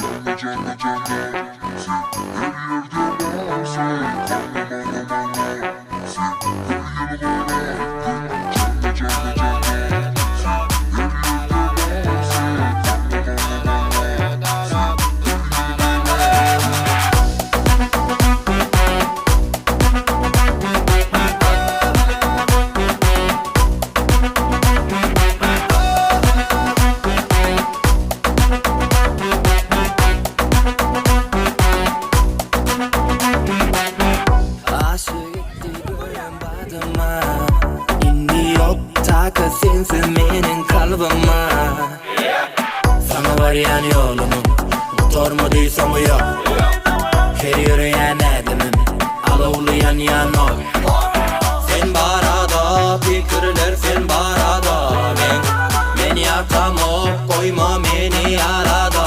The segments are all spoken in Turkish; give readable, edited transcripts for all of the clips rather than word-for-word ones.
Canlı canlı canlı her yerde varsa kanlı bana bana her yanı bana canlı canlı canlı her yerde varsa kanlı sensin menin kalbime. Sana var yani yolumun motor mu değilse mu yok. Her yürüyen edimim alovlayan yanok. Sen barada fikirler sen barada. Men yatam o koyma beni yarada.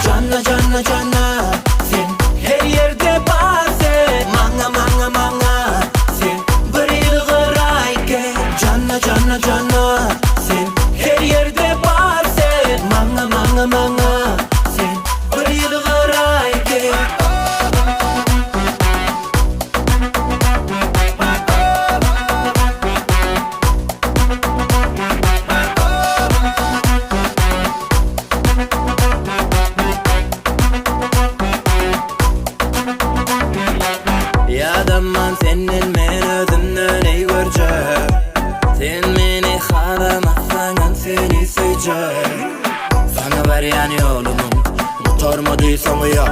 Canna canna canna sen her yerde bazen. Manga manga manga sen bir yılgırayken. Canna canna canna sen her yerde bazen. Manga manga manga sen bir yılgırayken. Yadamman senin men özümden ey göreceğim. Sen beni haramazsan seni seveceğim. Sana var yani yolumun motor mu değilse mu yok.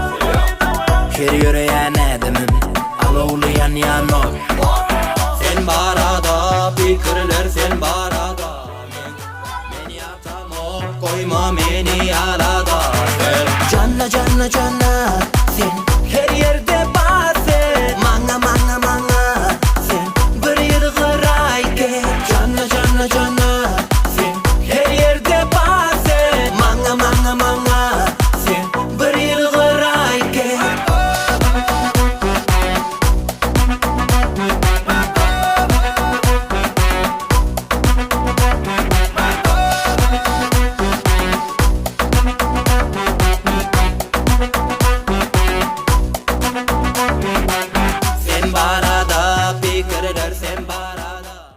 Her yürüyen edimim alovlayan yanok. Sen barada fikirler sen barada. Men yatam o koyma beni yarada. Canna canna canna